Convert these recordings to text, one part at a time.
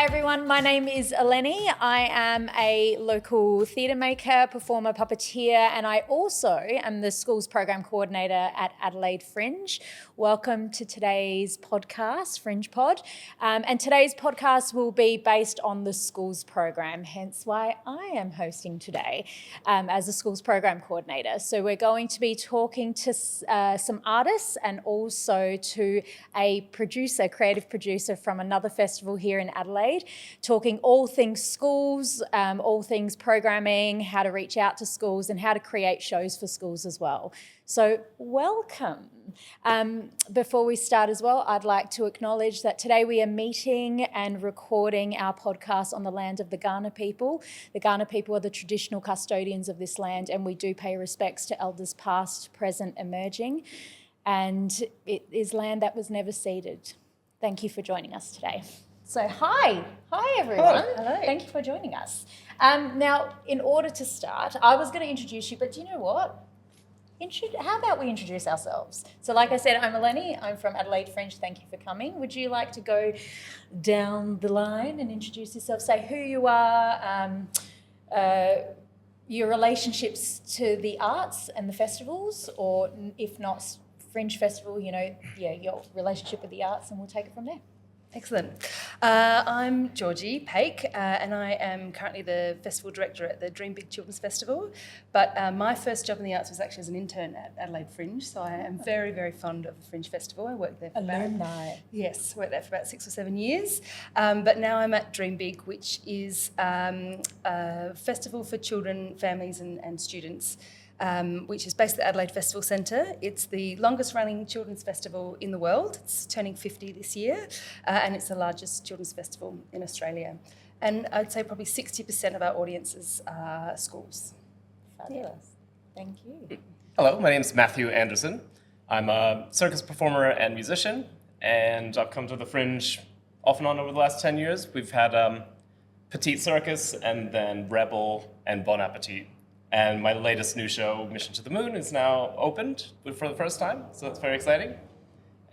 Hi everyone, my name is Elleni. I am a local theatre maker, performer, puppeteer, and I also am the schools program coordinator at Adelaide Fringe. Welcome to today's podcast, Fringe Pod. And today's podcast will be based on the schools program, hence why I am hosting today as a schools program coordinator. So we're going to be talking to some artists and also to a producer, creative producer from another festival here in Adelaide, talking all things schools, all things programming, how to reach out to schools and how to create shows for schools as well. So welcome. Before we start as well, I'd like to acknowledge that today we are meeting and recording our podcast on the land of the Kaurna people. The Kaurna people are the traditional custodians of this land, and we do pay respects to elders past, present, emerging. And it is land that was never ceded. Thank you for joining us today. So hi everyone. Hello. Thank you for joining us. Now, in order to start, I was going to introduce you, but do you know what? How about we introduce ourselves? So like I said, I'm Elleni. I'm from Adelaide Fringe. Thank you for coming. Would you like to go down the line and introduce yourself? Say who you are, your relationships to the arts and the festivals, or if not Fringe Festival, your relationship with the arts, and we'll take it from there. Excellent. I'm Georgie Paik, and I am currently the festival director at the DreamBIG Children's Festival. But my first job in the arts was actually as an intern at Adelaide Fringe, so I am very, very fond of the Fringe Festival. I worked there for worked there for about 6 or 7 years. But now I'm at DreamBIG, which is a festival for children, families and students. Which is based at the Adelaide Festival Centre. It's the longest running children's festival in the world. It's turning 50 this year, and it's the largest children's festival in Australia. And I'd say probably 60% of our audiences are schools. Fabulous. Thank you. Hello, my name is Matthew Anderson. I'm a circus performer and musician, and I've come to the Fringe off and on over the last 10 years. We've had Petite Circus, and then Rebel, and Bon Appetit. And my latest new show, Mission to the Moon, is now opened for the first time, so that's very exciting.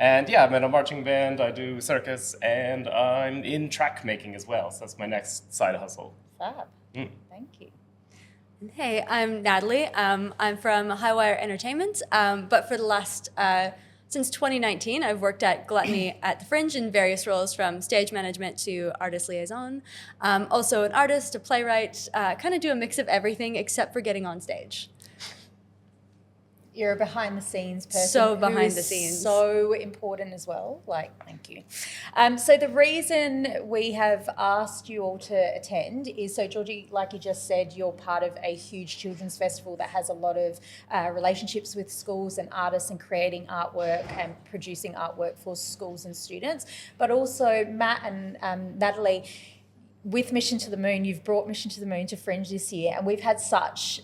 And yeah, I'm in a marching band, I do circus, and I'm in track making as well, so that's my next side hustle. Fab. Thank you. Hey, I'm Natalie. I'm from Highwire Entertainment, but for the last, since 2019, I've worked at Gluttony at the Fringe in various roles, from stage management to artist liaison. Also an artist, a playwright, kind of do a mix of everything except for getting on stage. You're a behind the scenes person. So behind the scenes. So important as well. Thank you. So the reason we have asked you all to attend is, so Georgie, like you just said, you're part of a huge children's festival that has a lot of relationships with schools and artists and creating artwork and producing artwork for schools and students. But also Matt and Natalie, with Mission to the Moon, you've brought Mission to the Moon to Fringe this year, and we've had such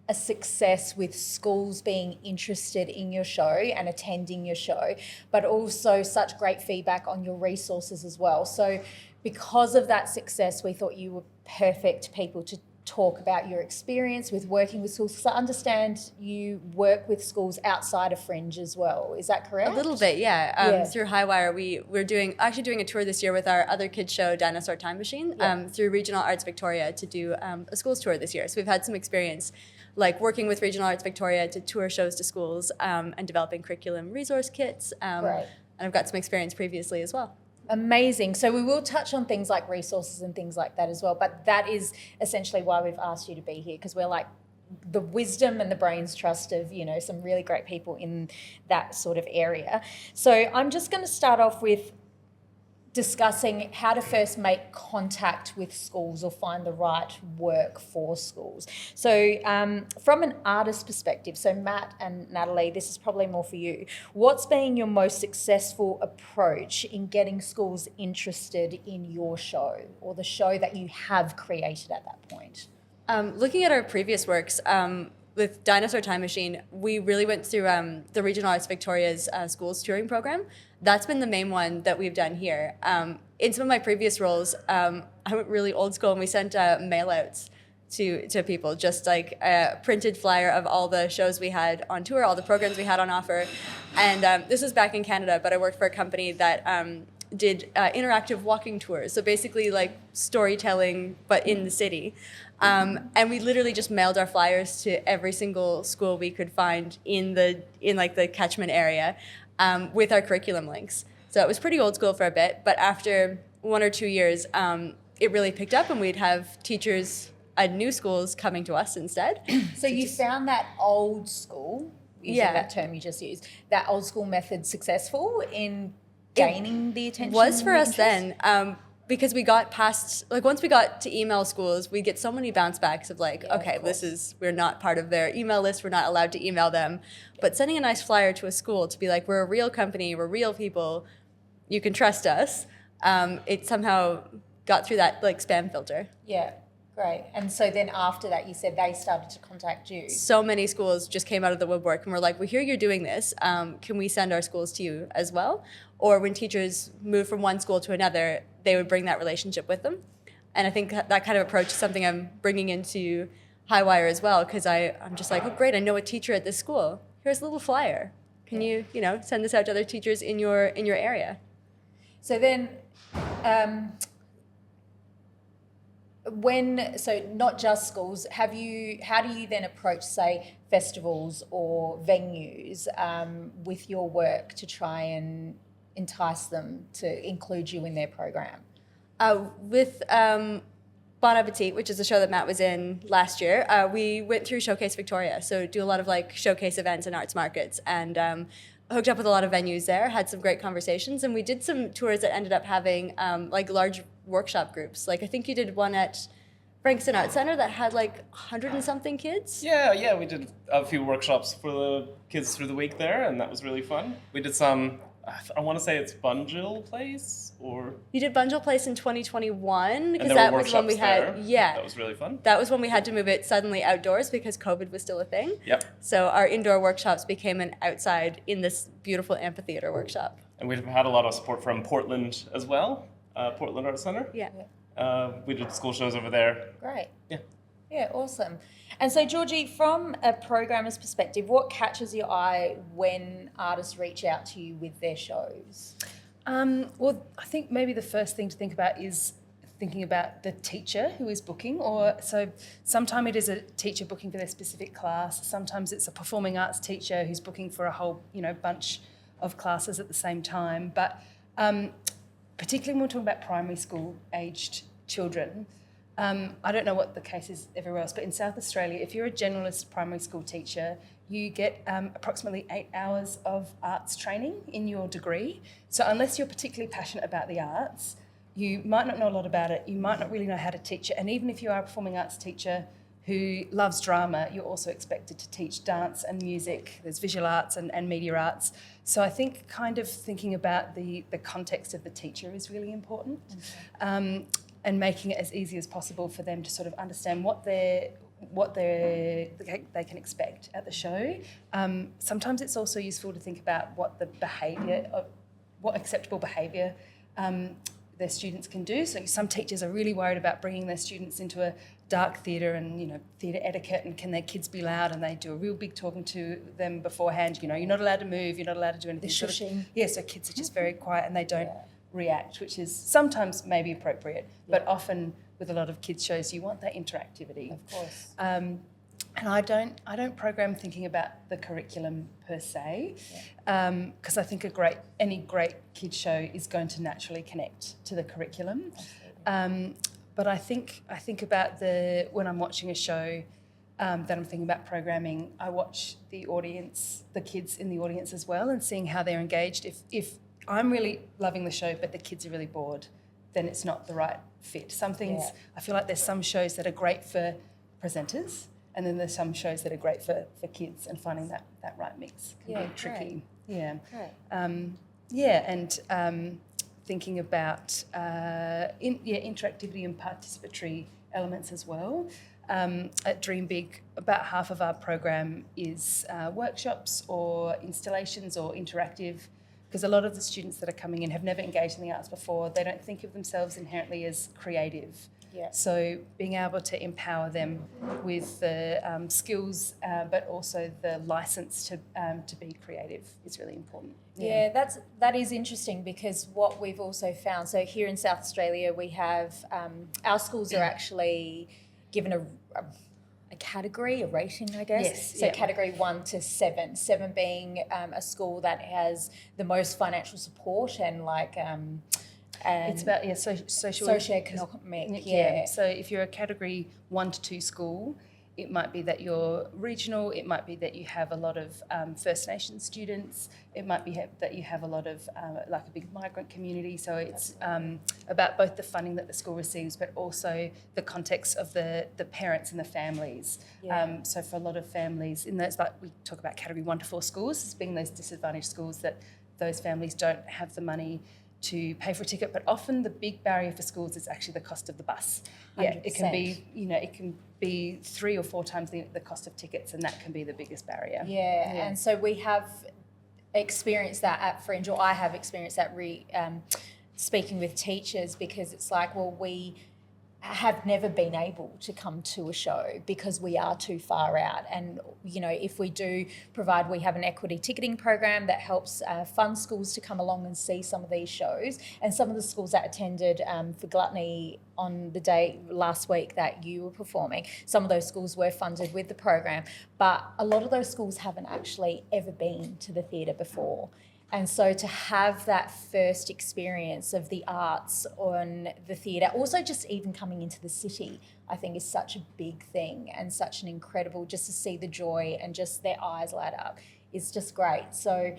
a success with schools being interested in your show and attending your show, but also such great feedback on your resources as well. So because of that success, we thought you were perfect people to talk about your experience with working with schools. So I understand you work with schools outside of Fringe as well. Is that correct? A little bit, yeah. Through Highwire, we're doing a tour this year with our other kids show, Dinosaur Time Machine, through Regional Arts Victoria to do a schools tour this year. So we've had some experience like working with Regional Arts Victoria to tour shows to schools and developing curriculum resource kits. And I've got some experience previously as well. Amazing. So we will touch on things like resources and things like that as well, but that is essentially why we've asked you to be here, because we're like the wisdom and the brains trust of, some really great people in that sort of area. So I'm just going to start off with discussing how to first make contact with schools or find the right work for schools. So from an artist perspective, so Matt and Natalie, this is probably more for you. What's been your most successful approach in getting schools interested in your show or the show that you have created at that point? Looking at our previous works, with Dinosaur Time Machine, we really went through the Regional Arts Victoria's schools touring program. That's been the main one that we've done here. In some of my previous roles, I went really old school and we sent mail-outs to people, just like a printed flyer of all the shows we had on tour, all the programs we had on offer. And this was back in Canada, but I worked for a company that did interactive walking tours. So basically like storytelling, but in the city. And we literally just mailed our flyers to every single school we could find in the catchment area with our curriculum links. So it was pretty old school for a bit, but after 1 or 2 years, it really picked up, and we'd have teachers at new schools coming to us instead. So you found that old school, using Yeah. that term you just used, that old school method successful in gaining the attention? Was for and the us interest? then, because we got past, like once we got to email schools, we get so many bounce backs of like, Yeah, of okay, course. we're not part of their email list, we're not allowed to email them. But sending a nice flyer to a school to be like, we're a real company, we're real people, you can trust us, it somehow got through that like spam filter. Yeah, great. And so then after that, you said they started to contact you. So many schools just came out of the woodwork and were like, we hear you're doing this, can we send our schools to you as well? Or when teachers move from one school to another, they would bring that relationship with them. And I think that kind of approach is something I'm bringing into Highwire as well, because I'm just like, oh great, I know a teacher at this school. Here's a little flyer. Can you send this out to other teachers in your area? So then, so not just schools, how do you then approach, say, festivals or venues with your work to try and entice them to include you in their program? With Bon Appetit, which is a show that Matt was in last year, we went through Showcase Victoria. So do a lot of like showcase events and arts markets, and hooked up with a lot of venues there, had some great conversations, and we did some tours that ended up having like large workshop groups. Like I think you did one at Frankston Arts Center that had like 100 and something kids. Yeah, we did a few workshops for the kids through the week there, and that was really fun. We did some, I want to say it's Bunjil Place, or... You did Bunjil Place in 2021, because there that were was when we workshops there. had, yeah. That was really fun. That was when we had to move it suddenly outdoors because COVID was still a thing. Yep. So our indoor workshops became an outside in this beautiful amphitheater workshop. And we've had a lot of support from Portland as well, Portland Arts Center. Yeah. We did school shows over there. Great. Yeah. Yeah, awesome. And so, Georgie, from a programmer's perspective, what catches your eye when artists reach out to you with their shows? Well, I think maybe the first thing to think about is thinking about the teacher who is booking, or so sometimes it is a teacher booking for their specific class, sometimes it's a performing arts teacher who's booking for a whole bunch of classes at the same time. But particularly when we're talking about primary school aged children, I don't know what the case is everywhere else, but in South Australia, if you're a generalist primary school teacher, you get approximately 8 hours of arts training in your degree. So unless you're particularly passionate about the arts, you might not know a lot about it, you might not really know how to teach it, and even if you are a performing arts teacher who loves drama, you're also expected to teach dance and music, there's visual arts and media arts. So I think kind of thinking about the context of the teacher is really important. Okay. And making it as easy as possible for them to sort of understand what they can expect at the show. Sometimes it's also useful to think about what acceptable behaviour their students can do. So some teachers are really worried about bringing their students into a dark theatre and theatre etiquette, and can their kids be loud, and they do a real big talking to them beforehand. You're not allowed to move, you're not allowed to do anything. The shushing. So kids are just very quiet and they don't react, which is sometimes maybe appropriate, but often with a lot of kids shows you want that interactivity. Of course. And I don't program thinking about the curriculum per se, because I think any great kids show is going to naturally connect to the curriculum. But I think about when I'm watching a show that I'm thinking about programming, I watch the audience, the kids in the audience as well, and seeing how they're engaged. If I'm really loving the show, but the kids are really bored, then it's not the right fit. Some things, I feel like there's some shows that are great for presenters, and then there's some shows that are great for kids, and finding that right mix can be tricky. Great. And thinking about interactivity and participatory elements as well. At DreamBIG, about half of our program is workshops or installations or interactive, because a lot of the students that are coming in have never engaged in the arts before. They don't think of themselves inherently as creative. Yeah. So being able to empower them with the skills, but also the license to be creative is really important. Yeah, that is interesting, because what we've also found, so here in South Australia, we have our schools are actually given a category, a rating, I guess. Yes, So yeah. category 1 to 7, 7 being a school that has the most financial support and like. It's about socioeconomic, yeah. So if you're a category 1 to 2 school, it might be that you're regional. It might be that you have a lot of First Nation students. It might be that you have a lot of like a big migrant community. So it's about both the funding that the school receives, but also the context of the parents and the families. Yeah. So for a lot of families, in those, like we talk about category 1 to 4 schools as being those disadvantaged schools, that those families don't have the money to pay for a ticket, but often the big barrier for schools is actually the cost of the bus. Yeah, 100%. it can be, it can be 3 or 4 times the cost of tickets, and that can be the biggest barrier. Yeah, and so we have experienced that at Fringe, or I have experienced that speaking with teachers, because it's like, well, we have never been able to come to a show because we are too far out. And, if we do provide, we have an equity ticketing program that helps fund schools to come along and see some of these shows. And some of the schools that attended for Gluttony on the day last week that you were performing, some of those schools were funded with the program. But a lot of those schools haven't actually ever been to the theatre before. And so to have that first experience of the arts on the theatre, also just even coming into the city, I think is such a big thing, and such an incredible, just to see the joy and just their eyes light up is just great. So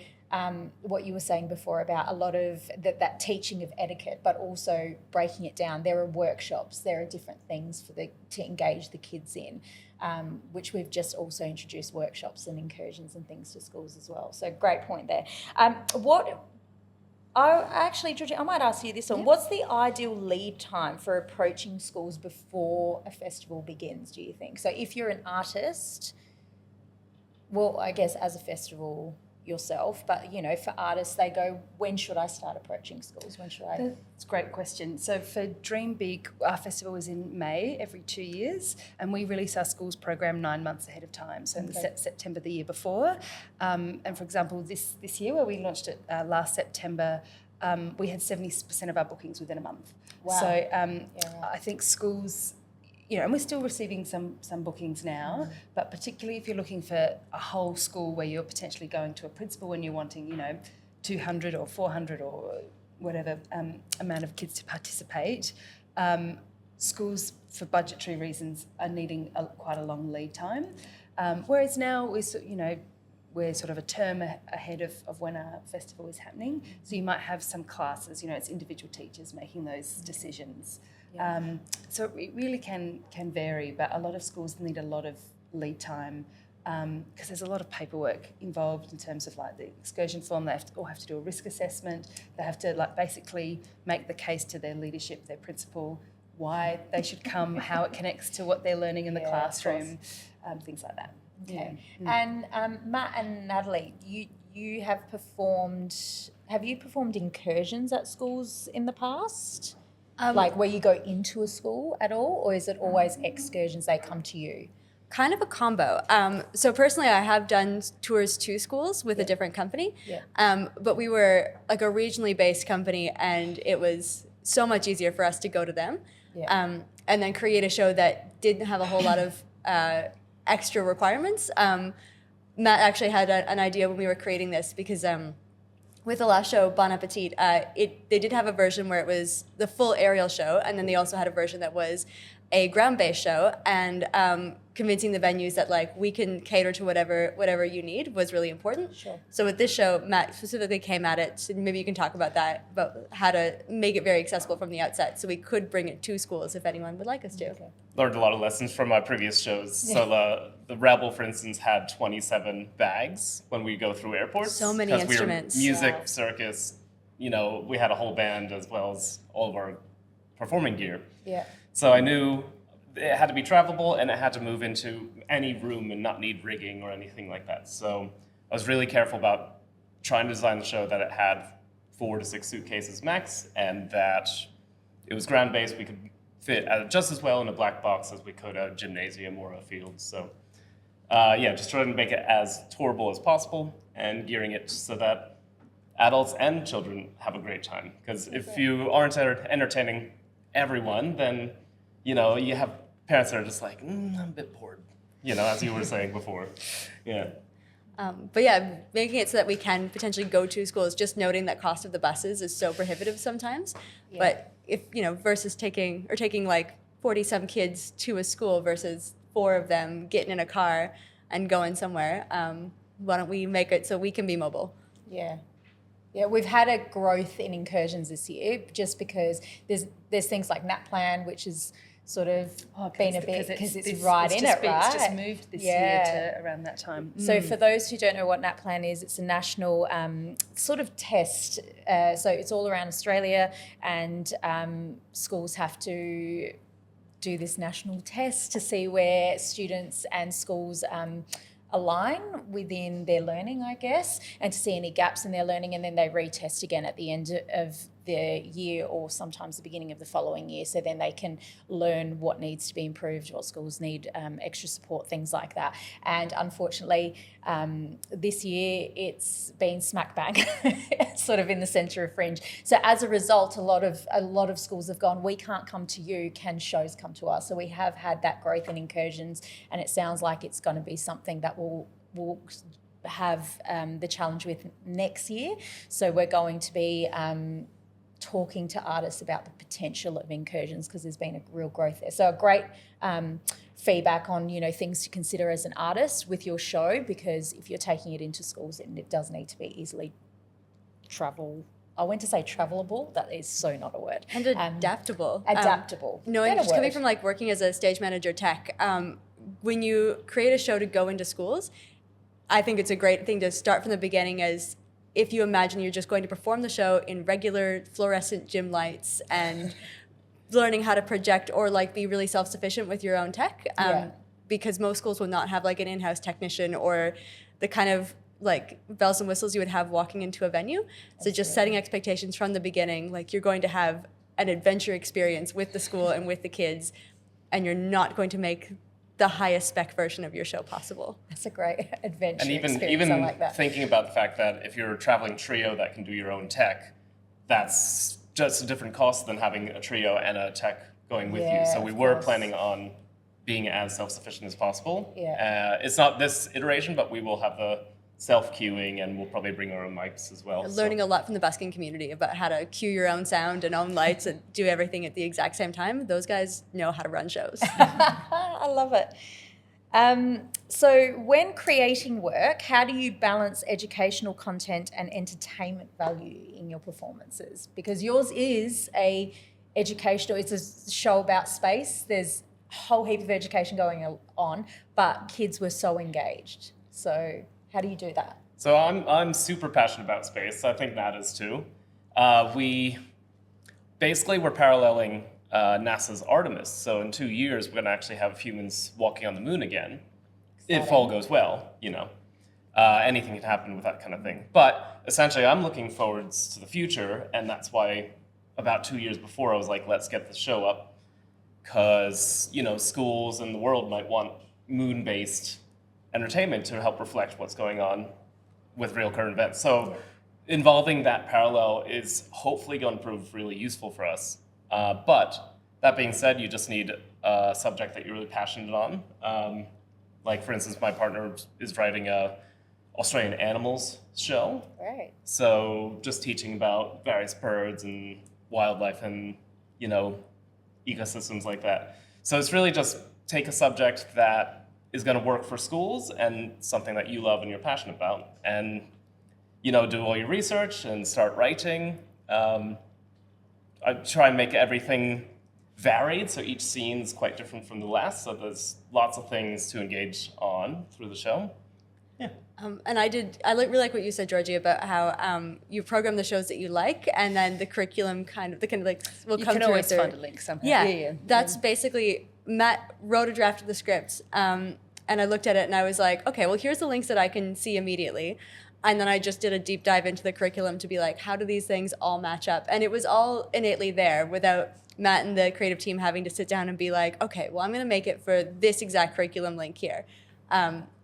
what you were saying before about a lot of that teaching of etiquette, but also breaking it down. There are workshops, there are different things to engage the kids in, which we've just also introduced workshops and incursions and things to schools as well. So great point there. Georgie, I might ask you this one. Yep. What's the ideal lead time for approaching schools before a festival begins, do you think? So if you're an artist, well, I guess as a festival yourself, but for artists, they go, when should I start approaching schools? When should I? That's a great question. So for DreamBIG, our festival is in May every 2 years, and we release our schools program 9 months ahead of time. So in September the year before, and for example, this year where we launched it last September, we had 70% of our bookings within a month. Wow. So I think schools, and we're still receiving some bookings now, but particularly if you're looking for a whole school where you're potentially going to a principal and you're wanting, 200 or 400 or whatever amount of kids to participate, schools, for budgetary reasons, are needing quite a long lead time. Whereas now we're sort of a term ahead of when our festival is happening. So you might have some classes, it's individual teachers making those decisions. Yeah. So it really can vary, but a lot of schools need a lot of lead time because there's a lot of paperwork involved in terms of like the excursion form. They all have to do a risk assessment. They have to basically make the case to their leadership, their principal, why they should come, how it connects to what they're learning in the classroom, things like that. Okay. Yeah. And Matt and Natalie, you have performed. Have you performed incursions at schools in the past? Like where you go into a school at all, or is it always excursions, they come to you? Kind of a combo. So personally, I have done tours to schools with a different company, but we were like a regionally based company, and it was so much easier for us to go to them and then create a show that didn't have a whole lot of extra requirements. Matt actually had an idea when we were creating this, because with the last show, Bon Appetit, they did have a version where it was the full aerial show, and then they also had a version that was a ground-based show, and convincing the venues that we can cater to whatever you need was really important. Sure. So with this show, Matt specifically came at it, so maybe you can talk about that, about how to make it very accessible from the outset, so we could bring it to schools if anyone would like us to. Okay. Learned a lot of lessons from my previous shows. Yeah. So the Rebel, for instance, had 27 bags when we go through airports. So many instruments. We were music, circus, we had a whole band as well as all of our performing gear. Yeah. So I knew it had to be travelable and it had to move into any room and not need rigging or anything like that. So I was really careful about trying to design the show that it had 4 to 6 suitcases max, and that it was ground-based. We could fit just as well in a black box as we could a gymnasium or a field. So just trying to make it as tourable as possible and gearing it so that adults and children have a great time. Because if you aren't entertaining everyone, then, you have parents that are just like, I'm a bit bored, as you were saying before. Yeah. But yeah, making it so that we can potentially go to schools, just noting that cost of the buses is so prohibitive sometimes. Yeah. But if, versus taking like 40-some kids to a school versus 4 of them getting in a car and going somewhere, why don't we make it so we can be mobile? Yeah. Yeah, we've had a growth in incursions this year just because there's things like NatPlan, which is sort of been a bit because it's right in it, right? It's just moved this year to around that time. So for those who don't know what NatPlan is, it's a national sort of test. So it's all around Australia, and schools have to do this national test to see where students and schools align within their learning, I guess, and to see any gaps in their learning, and then they retest again at the end of the year or sometimes the beginning of the following year, so then they can learn what needs to be improved, what schools need extra support, things like that. And unfortunately, this year it's been smack bang sort of in the centre of Fringe. So as a result, a lot of schools have gone, we can't come to you, can shows come to us? So we have had that growth in incursions, and it sounds like it's going to be something that will have the challenge with next year. So we're going to be talking to artists about the potential of incursions, because there's been a real growth there. So a great feedback on things to consider as an artist with your show, because if you're taking it into schools, it does need to be easily I went to say travelable. That is so not a word. And adaptable. Adaptable. Just coming from like working as a stage manager tech, when you create a show to go into schools, I think it's a great thing to start from the beginning. As if you imagine you're just going to perform the show in regular fluorescent gym lights and learning how to project or like be really self-sufficient with your own tech, because most schools will not have like an in-house technician or the kind of like bells and whistles you would have walking into a venue. So just setting expectations from the beginning, like you're going to have an adventure experience with the school and with the kids, and you're not going to make the highest spec version of your show possible. That's a great adventure experience. And even I like that. Thinking about the fact that if you're a traveling trio that can do your own tech, that's just a different cost than having a trio and a tech going with you. So we were planning on being as self-sufficient as possible. It's not this iteration, but we will have the self-cueing, and we'll probably bring our own mics as well. Learning a lot from the busking community about how to cue your own sound and own lights and do everything at the exact same time. Those guys know how to run shows. I love it. So when creating work, how do you balance educational content and entertainment value in your performances? Because yours is it's a show about space. There's a whole heap of education going on, but kids were so engaged. So how do you do that? So I'm super passionate about space. I think Nat is too. We're paralleling NASA's Artemis. So in 2 years, we're going to actually have humans walking on the moon again. Exciting. If all goes well, anything can happen with that kind of thing. But essentially, I'm looking forwards to the future, and that's why about 2 years before, I was like, let's get the show up, because schools and the world might want moon-based entertainment to help reflect what's going on with real current events. So involving that parallel is hopefully going to prove really useful for us. But that being said, you just need a subject that you're really passionate on. Like, for instance, my partner is writing a Australian animals show. Right. So just teaching about various birds and wildlife and, ecosystems like that. So it's really just take a subject that is going to work for schools and something that you love and you're passionate about, and do all your research and start writing. I try and make everything varied, so each scene is quite different from the last, so there's lots of things to engage on through the show. Yeah. And I really like what you said, Georgie, about how you program the shows that you like, and then the curriculum will come through. You can always find a link somehow. Yeah. That's basically, Matt wrote a draft of the script, and I looked at it and I was like, okay, well, here's the links that I can see immediately. And then I just did a deep dive into the curriculum to be like, how do these things all match up? And it was all innately there without Matt and the creative team having to sit down and be like, okay, well, I'm going to make it for this exact curriculum link here.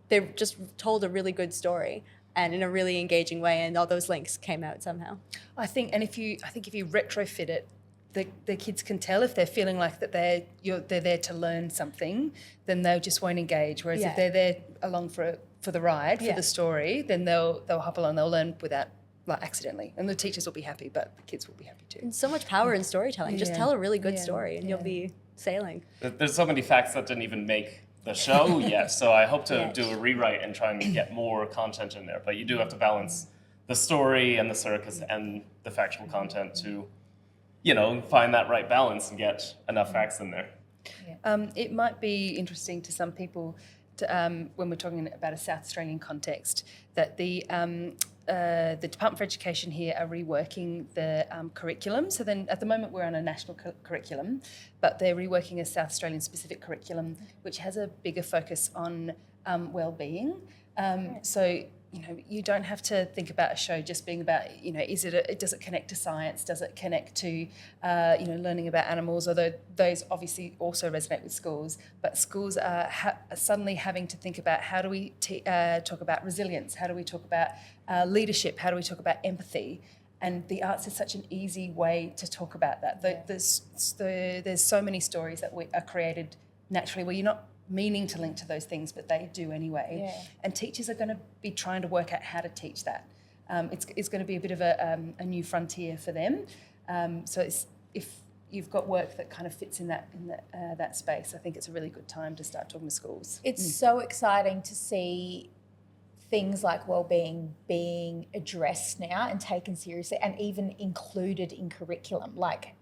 They just told a really good story and in a really engaging way, and all those links came out somehow. I think if you retrofit it, the kids can tell if they're feeling like that they're there to learn something, then they just won't engage. Whereas if they're there along for the ride, for the story, then they'll hop along, they'll learn without accidentally, and the teachers will be happy, but the kids will be happy too. And so much power in storytelling. Just tell a really good story, and you'll be sailing. There's so many facts that didn't even make the show yet, so I hope to do a rewrite and try and get more content in there. But you do have to balance the story and the circus and the factual content to, find that right balance and get enough facts in there. It might be interesting to some people when we're talking about a South Australian context, that the Department for Education here are reworking the curriculum. So then at the moment we're on a national curriculum, but they're reworking a South Australian specific curriculum which has a bigger focus on well-being. So you don't have to think about a show just being about, does it connect to science? Does it connect to, learning about animals? Although those obviously also resonate with schools, but schools are suddenly having to think about how do we talk about resilience? How do we talk about leadership? How do we talk about empathy? And the arts is such an easy way to talk about that. There's so many stories that are created naturally where you're not meaning to link to those things, but they do anyway. And teachers are going to be trying to work out how to teach that. It's going to be a bit of a new frontier for them. So if you've got work that kind of fits in that space, I think it's a really good time to start talking to schools. It's so exciting to see things like well-being being addressed now and taken seriously and even included in curriculum, like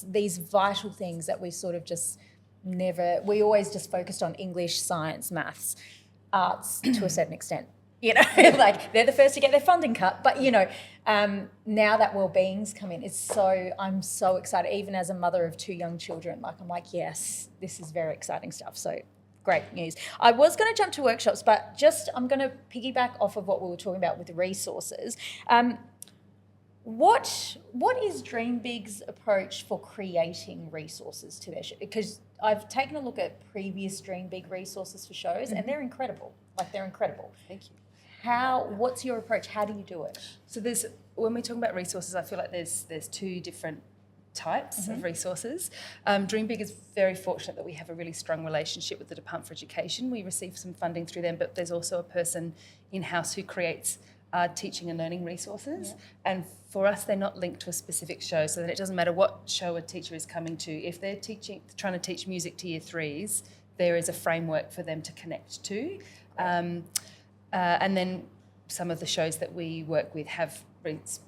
these vital things that we sort of just we always just focused on English, science, maths, arts to a certain extent. Like they're the first to get their funding cut. But, now that well-being's come in, I'm so excited, even as a mother of 2 young children. Like, I'm like, yes, this is very exciting stuff. So great news. I was going to jump to workshops, but I'm going to piggyback off of what we were talking about with the resources. What is DreamBIG's approach for creating resources to their show? Because I've taken a look at previous DreamBIG resources for shows, and they're incredible. Like, they're incredible. Thank you. What's your approach? How do you do it? So when we talk about resources, I feel like there's 2 different types of resources. DreamBIG is very fortunate that we have a really strong relationship with the Department for Education. We receive some funding through them, but there's also a person in-house who creates teaching and learning resources. And for us, they're not linked to a specific show, so that it doesn't matter what show a teacher is coming to. If they're trying to teach music to year 3s, there is a framework for them to connect to. And then some of the shows that we work with have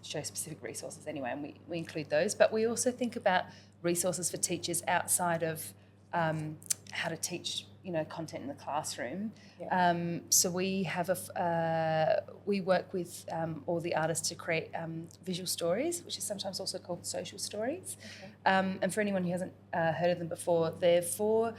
show-specific resources anyway, and we include those. But we also think about resources for teachers outside of how to teach content in the classroom. So we have we work with all the artists to create visual stories, which is sometimes also called social stories. And for anyone who hasn't heard of them before, they're for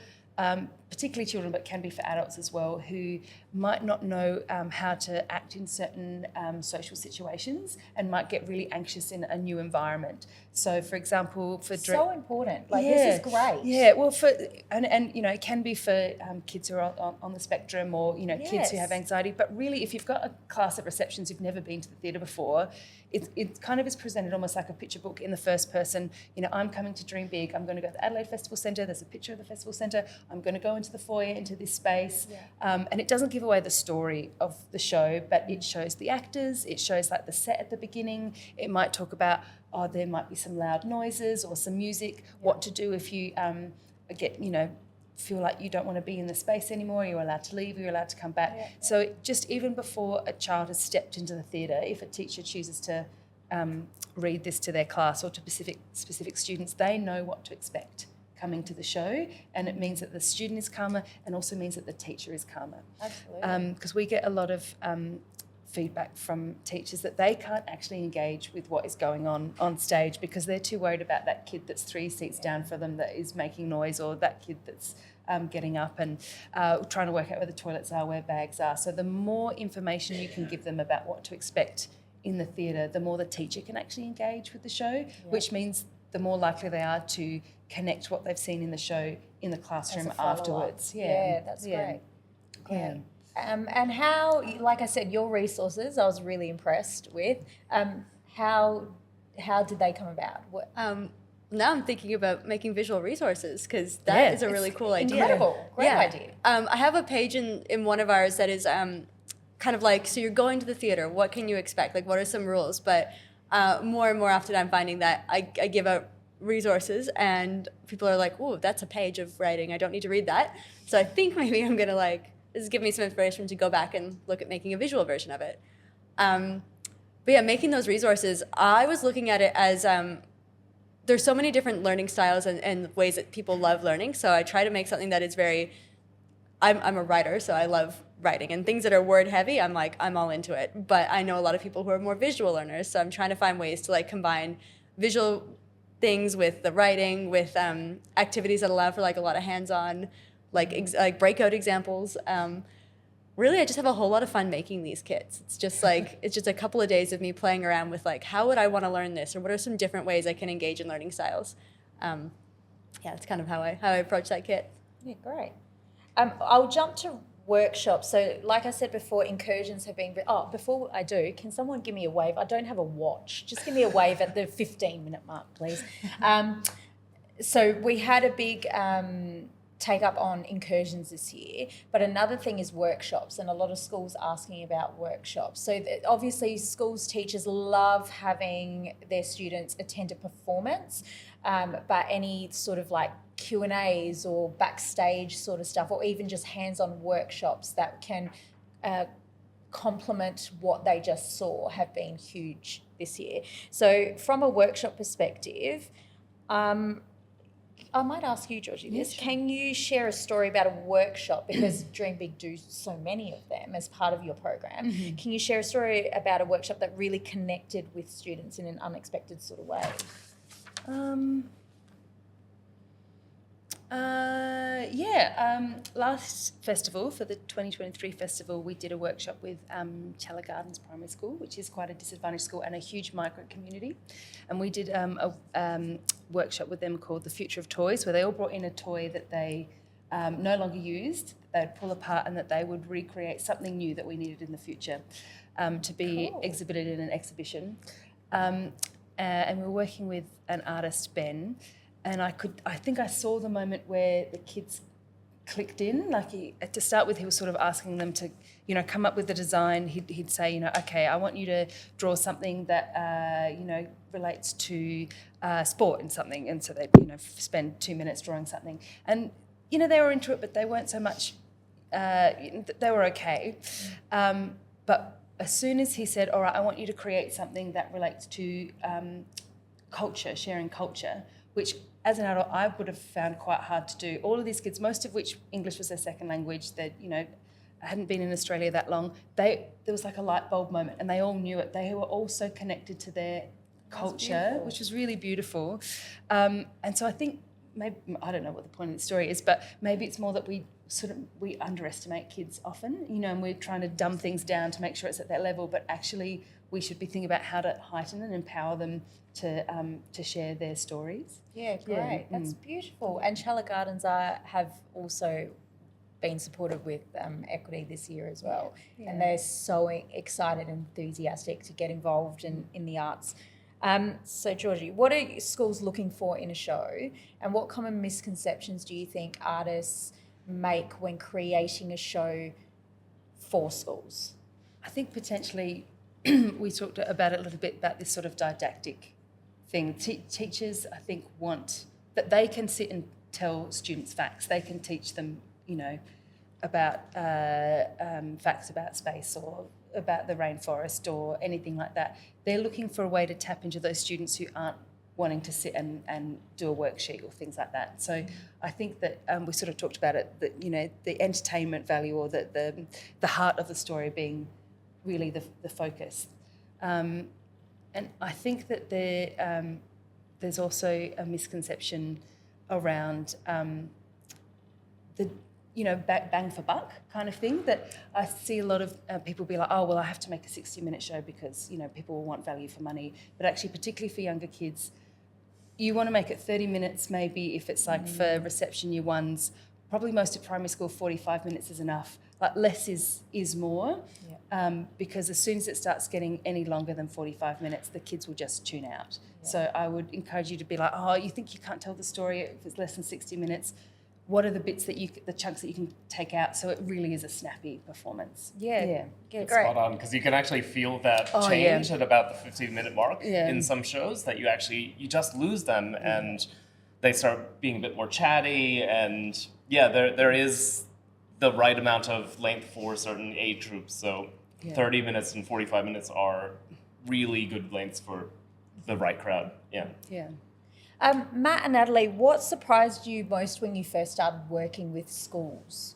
particularly children, but can be for adults as well, who might not know how to act in certain social situations and might get really anxious in a new environment. So, for example, so important. Like, this is great. Yeah, well, and it can be for kids who are on the spectrum, or kids who have anxiety. But really, if you've got a class of receptions who've never been to the theatre before, it kind of is presented almost like a picture book in the first person. I'm coming to DreamBIG. I'm going to go to the Adelaide Festival Centre. There's a picture of the festival centre. I'm going to go into the foyer, into this space. And it doesn't give away the story of the show, but it shows the actors. It shows like the set at the beginning. It might talk about, there might be some loud noises or some music, what to do if you feel like you don't want to be in the space anymore, you're allowed to leave, you're allowed to come back. So just even before a child has stepped into the theatre, if a teacher chooses to read this to their class or to specific students, they know what to expect coming to the show, and it means that the student is calmer and also means that the teacher is calmer. Absolutely. Because we get a lot of feedback from teachers that they can't actually engage with what is going on stage because they're too worried about that kid that's 3 seats down for them that is making noise, or that kid that's getting up and trying to work out where the toilets are, where bags are. So the more information you can give them about what to expect in the theatre, the more the teacher can actually engage with the show, which means the more likely they are to connect what they've seen in the show in the classroom afterwards. Yeah, that's great. Yeah. And how, like I said, your resources, I was really impressed with. How did they come about? Now I'm thinking about making visual resources because that is a really cool idea. Incredible. Great idea. I have a page in one of ours that is kind of like, so you're going to the theater, what can you expect? Like, what are some rules? But more and more often I'm finding that I give out resources and people are like, oh, that's a page of writing. I don't need to read that. So I think maybe I'm going to this is give me some inspiration to go back and look at making a visual version of it. But yeah, making those resources, I was looking at it as there's so many different learning styles and ways that people love learning. So I try to make something that is very, I'm a writer, so I love writing. And things that are word heavy, I'm all into it. But I know a lot of people who are more visual learners, so I'm trying to find ways to combine visual things with the writing, with activities that allow for a lot of hands-on, breakout examples. Really, I just have a whole lot of fun making these kits. It's just it's just a couple of days of me playing around with how would I want to learn this, or what are some different ways I can engage in learning styles. Yeah, that's kind of how I approach that kit. Yeah, great. I'll jump to workshops. So like I said before, incursions have been... before I do, can someone give me a wave? I don't have a watch. Just give me a wave at the 15-minute mark, please. So we had a big... take up on incursions this year, but another thing is workshops, and a lot of schools asking about workshops. So obviously schools teachers love having their students attend a performance, but any sort of Q&As or backstage sort of stuff, or even just hands-on workshops that can complement what they just saw have been huge this year. So from a workshop perspective, I might ask you, Georgie, this. Sure. Can you share a story about a workshop? Because DreamBIG do so many of them as part of your program. Mm-hmm. Can you share a story about a workshop that really connected with students in an unexpected sort of way? Last festival, for the 2023 festival, we did a workshop with Challa Gardens Primary School, which is quite a disadvantaged school and a huge migrant community. And we did a workshop with them called The Future of Toys, where they all brought in a toy that they no longer used, that they'd pull apart, and that they would recreate something new that we needed in the future to be exhibited in an exhibition. And we were working with an artist, Ben, and I think I saw the moment where the kids clicked in. To start with, he was sort of asking them to, come up with a design. He'd say, okay, I want you to draw something that, relates to sport and something. And so they'd, spend 2 minutes drawing something. And, they were into it, but they weren't so much, they were okay. But as soon as he said, all right, I want you to create something that relates to culture, sharing culture, which as an adult I would have found quite hard to do. All of these kids, most of which English was their second language, that hadn't been in Australia that long, there was a light bulb moment, and they all knew it. They were all so connected to their culture, which was really beautiful. And so I think maybe, I don't know what the point of the story is, but maybe it's more that we underestimate kids often, and we're trying to dumb things down to make sure it's at their level, but actually we should be thinking about how to heighten and empower them to share their stories. Yeah, great. That's beautiful. And Challa Gardens have also been supported with equity this year as well. Yeah. And they're so excited and enthusiastic to get involved in the arts. So, Georgie, what are schools looking for in a show, and what common misconceptions do you think artists make when creating a show for schools? I think potentially we talked about it a little bit, about this sort of didactic thing. Teachers, I think, want that they can sit and tell students facts. They can teach them, about facts about space or about the rainforest or anything like that. They're looking for a way to tap into those students who aren't wanting to sit and do a worksheet or things like that. So I think that we sort of talked about it, that the entertainment value or the heart of the story being really the focus. And I think that there's also a misconception around the bang for buck kind of thing, that I see a lot of people be like, oh, well, I have to make a 60-minute show because, people will want value for money. But actually, particularly for younger kids, you want to make it 30 minutes maybe if it's like for reception year ones. Probably most of primary school, 45 minutes is enough. Like less is more, because as soon as it starts getting any longer than 45 minutes, the kids will just tune out. Yeah. So I would encourage you to be like, oh, you think you can't tell the story if it's less than 60 minutes? What are the bits the chunks that you can take out so it really is a snappy performance? Yeah. Great. Spot on, because you can actually feel that change at about the 15-minute mark in some shows, that you just lose them and they start being a bit more chatty, and there is the right amount of length for certain age groups. So 30 minutes and 45 minutes are really good lengths for the right crowd. Yeah. Matt and Natalie, what surprised you most when you first started working with schools?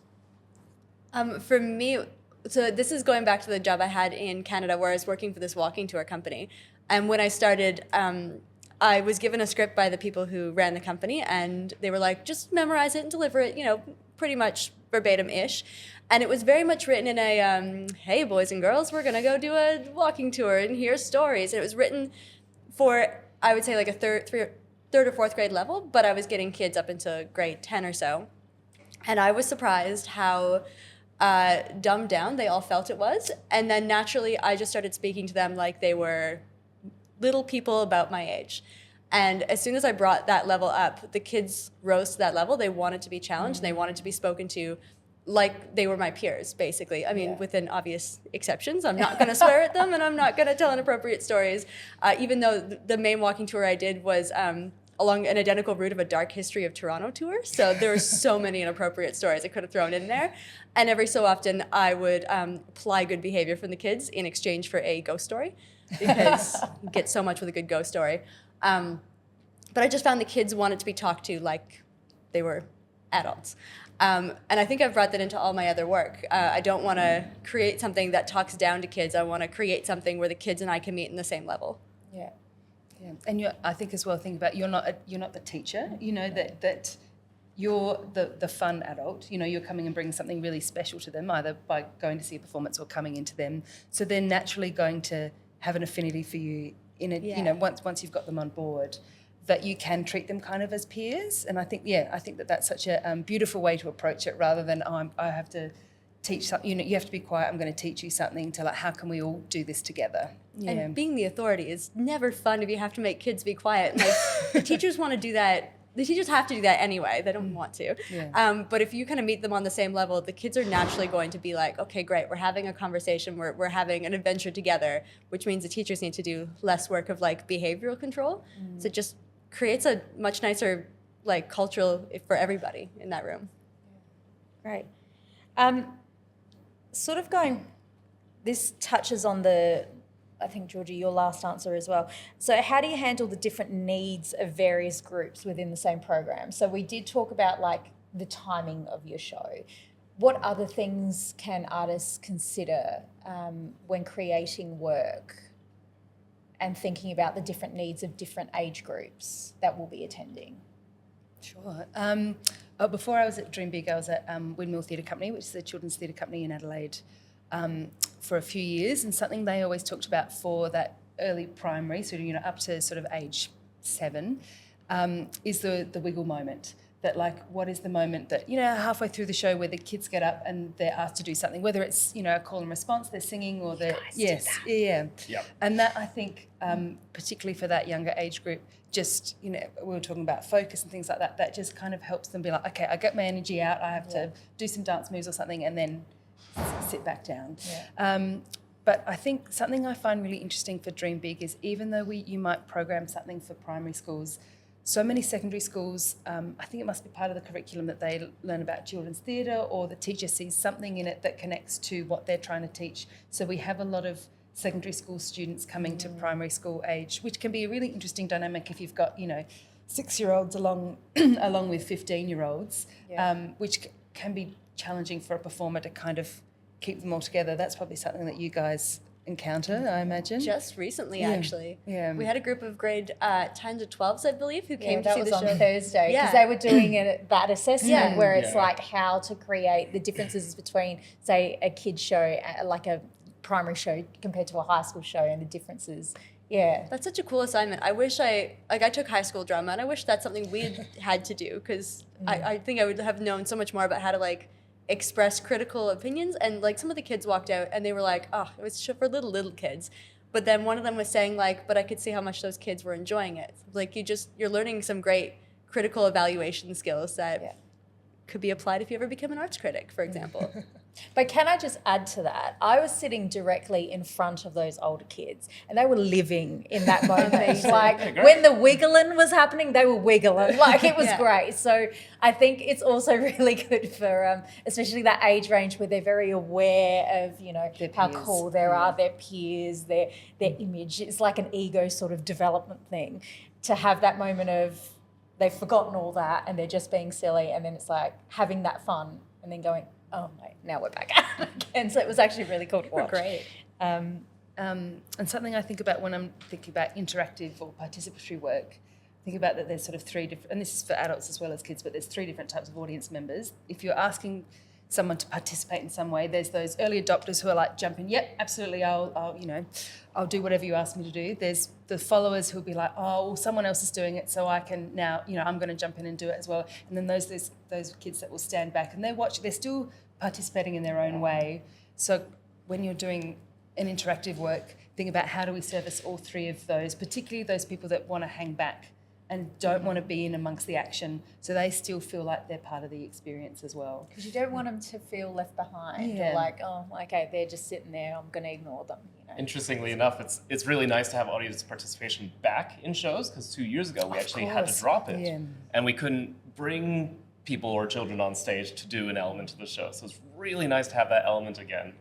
For me, so this is going back to the job I had in Canada where I was working for this walking tour company. And when I started, I was given a script by the people who ran the company, and they were like, just memorize it and deliver it, pretty much verbatim-ish. And it was very much written in a, hey, boys and girls, we're going to go do a walking tour and hear stories. And it was written for, I would say, like a third or fourth grade level, but I was getting kids up into grade 10 or so. And I was surprised how dumbed down they all felt it was. And then naturally, I just started speaking to them like they were little people about my age. And as soon as I brought that level up, the kids rose to that level. They wanted to be challenged, and they wanted to be spoken to like they were my peers, basically. I mean, within obvious exceptions. I'm not going to swear at them, and I'm not going to tell inappropriate stories, even though the main walking tour I did was along an identical route of a Dark History of Toronto tour. So there were so many inappropriate stories I could have thrown in there. And every so often I would apply good behavior from the kids in exchange for a ghost story, because you get so much with a good ghost story. But I just found the kids wanted to be talked to like they were adults. And I think I've brought that into all my other work. I don't want to create something that talks down to kids. I want to create something where the kids and I can meet in the same level. Yeah. And I think as well, think about you're not the teacher. That you're the fun adult. You're coming and bringing something really special to them, either by going to see a performance or coming into them. So they're naturally going to have an affinity for you once you've got them on board, that you can treat them kind of as peers. And I think that's such a beautiful way to approach it, rather than I have to teach something. You have to be quiet. I'm going to teach you something. To like, how can we all do this together? Yeah. And being the authority is never fun if you have to make kids be quiet. Like the teachers want to do that. The teachers have to do that anyway. They don't want to. Yeah. But if you kind of meet them on the same level, the kids are naturally going to be like, okay, great, we're having a conversation, we're having an adventure together, which means the teachers need to do less work of like behavioral control. So it just creates a much nicer like cultural for everybody in that room. Great. Sort of this touches on I think, Georgie, your last answer as well. So how do you handle the different needs of various groups within the same program? So we did talk about like the timing of your show. What other things can artists consider when creating work and thinking about the different needs of different age groups that will be attending? Sure. Before I was at DreamBIG, I was at Windmill Theatre Company, which is a children's theatre company in Adelaide, for a few years. And something they always talked about for that early primary, so up to sort of age 7, is the wiggle moment. That like, what is the moment that halfway through the show where the kids get up and they're asked to do something, whether it's a call and response, they're singing, or they're and that I think particularly for that younger age group, just we were talking about focus and things like that. That just kind of helps them be like, okay, I get my energy out. I have to do some dance moves or something, and then sit back down. Yeah. But I think something I find really interesting for DreamBIG is, even though you might program something for primary schools, so many secondary schools, I think it must be part of the curriculum that they learn about children's theatre, or the teacher sees something in it that connects to what they're trying to teach. So we have a lot of secondary school students coming to primary school age, which can be a really interesting dynamic if you've got 6-year-olds along with 15-year-olds, which can be challenging for a performer to kind of keep them all together. That's probably something that you guys encounter, I imagine. Just recently, Yeah. actually. Yeah. We had a group of grade 10 to 12s, I believe, who came to that see was the on show. Thursday because Yeah. they were doing that assessment Yeah. where it's Yeah. like how to create the differences between, say, a kid show, like a primary show compared to a high school show, and the differences. Yeah. That's such a cool assignment. I wish I took high school drama, and I wish that's something we had to do, because I think I would have known so much more about how to like express critical opinions. And like some of the kids walked out and they were like, oh, it was for little kids. But then one of them was saying like, but I could see how much those kids were enjoying it. Like you're learning some great critical evaluation skills that could be applied if you ever become an arts critic, for example. But can I just add to that? I was sitting directly in front of those older kids, and they were living in that moment. Like when the wiggling was happening, they were wiggling. Like it was great. So I think it's also really good for, especially that age range where they're very aware of, Their how peers. cool they are, their peers, their image. It's like an ego sort of development thing to have that moment of they've forgotten all that and they're just being silly, and then it's like having that fun and then going, oh mate, now we're back at it again. So it was actually really cool to watch. Great. And something I think about when I'm thinking about interactive or participatory work, think about that there's sort of three different, and this is for adults as well as kids, but there's three different types of audience members. If you're asking someone to participate in some way, there's those early adopters who are like jumping, yep, absolutely, I'll do whatever you ask me to do. There's the followers who'll be like, oh, well, someone else is doing it, so I can now, I'm going to jump in and do it as well. And then those kids that will stand back and they're still participating in their own way. So when you're doing an interactive work, think about how do we service all three of those, particularly those people that want to hang back and don't want to be in amongst the action, so they still feel like they're part of the experience as well. Because you don't want them to feel left behind. Yeah. Or like, oh, okay, they're just sitting there, I'm going to ignore them. Interestingly enough, it's really nice to have audience participation back in shows, because 2 years ago we actually had to drop it. Yeah. And we couldn't bring people or children on stage to do an element of the show. So it's really nice to have that element again.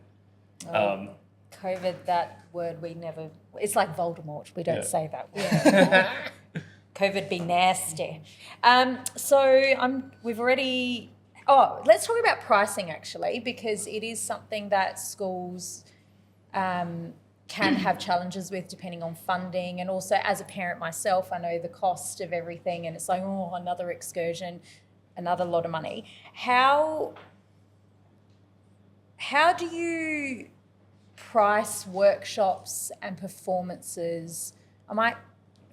COVID, that word it's like Voldemort. We don't say that word. COVID be nasty. We've already, let's talk about pricing actually, because it is something that schools can have challenges with depending on funding. And also as a parent myself, I know the cost of everything, and it's like, another excursion, another lot of money. How do you price workshops and performances? I might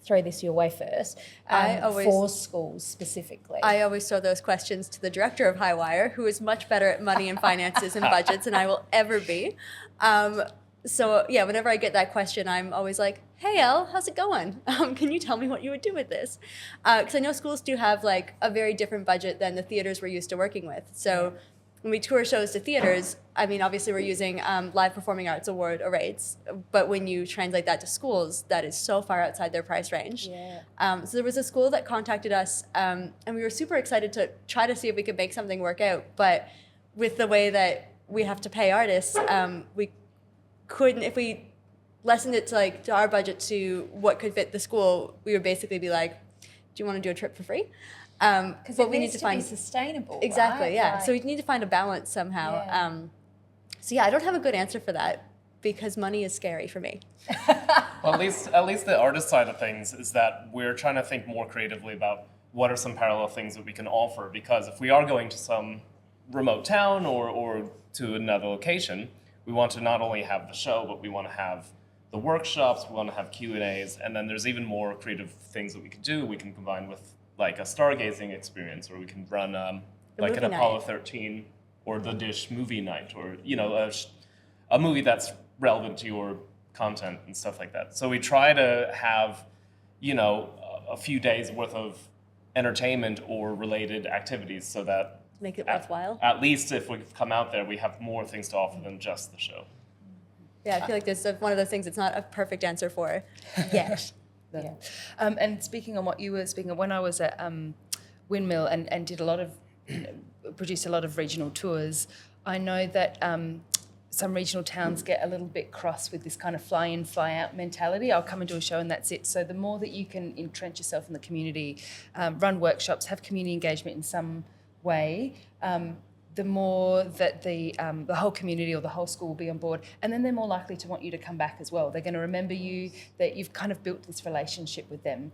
throw this your way first. For schools specifically. I always throw those questions to the director of Highwire, who is much better at money and finances and budgets than I will ever be. Whenever I get that question, I'm always like, hey, Elle, how's it going? Can you tell me what you would do with this? Because I know schools do have like a very different budget than the theaters we're used to working with. So when we tour shows to theaters, I mean, obviously we're using Live Performing Arts Award rates, but when you translate that to schools, that is so far outside their price range. Yeah. So there was a school that contacted us, and we were super excited to try to see if we could make something work out. But with the way that we have to pay artists, we couldn't, if we lessened it to our budget to what could fit the school, we would basically be like, do you want to do a trip for free? Because we need to be sustainable. Exactly, right? yeah. So we need to find a balance somehow. I don't have a good answer for that, because money is scary for me. Well, at least the artist side of things is that we're trying to think more creatively about what are some parallel things that we can offer, because if we are going to some remote town or to another location, we want to not only have the show, but we want to have the workshops, we want to have Q&As, and then there's even more creative things that we can do. We can combine with like a stargazing experience, or we can run like an Apollo 13 or the Dish movie night, or a movie that's relevant to your content and stuff like that. So we try to have a few days worth of entertainment or related activities, so that Make it worthwhile. At least if we come out there, we have more things to offer than just the show. Yeah, I feel like there's one of those things it's not a perfect answer for yet. Yeah. And speaking on what you were speaking of, when I was at Windmill and did produced a lot of regional tours, I know that some regional towns get a little bit cross with this kind of fly-in, fly-out mentality. I'll come and do a show and that's it. So the more that you can entrench yourself in the community, run workshops, have community engagement in some way, the more that the whole community or the whole school will be on board, and then they're more likely to want you to come back as well. They're going to remember you, that you've kind of built this relationship with them.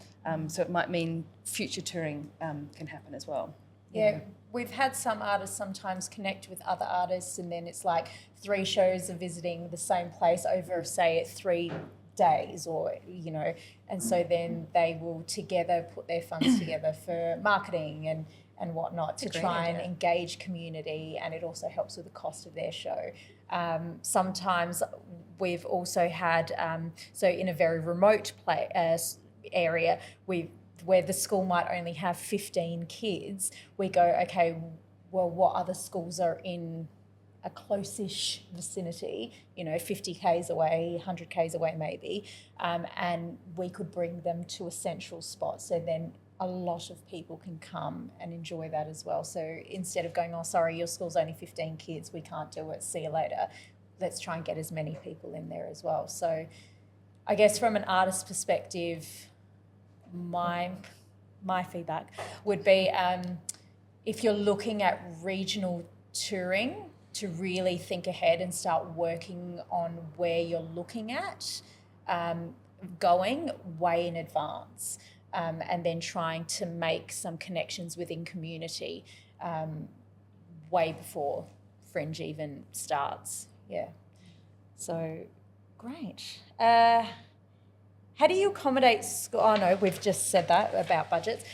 So it might mean future touring can happen as well. Yeah, we've had some artists sometimes connect with other artists, and then it's like 3 shows are visiting the same place over, say, 3 days, or and so then they will together put their funds together for marketing and whatnot to try and engage community, and it also helps with the cost of their show. Sometimes we've also had, so in a very remote area, where the school might only have 15 kids, we go, okay, well, what other schools are in a close-ish vicinity, 50 k's away, 100 k's away maybe, and we could bring them to a central spot. So then a lot of people can come and enjoy that as well. So instead of going, oh, sorry, your school's only 15 kids, we can't do it, see you later, let's try and get as many people in there as well. So I guess from an artist's perspective, my feedback would be, if you're looking at regional touring, to really think ahead and start working on where you're looking at going way in advance, and then trying to make some connections within community way before Fringe even starts. Yeah. So, great. How do you accommodate school? Oh no, we've just said that about budgets.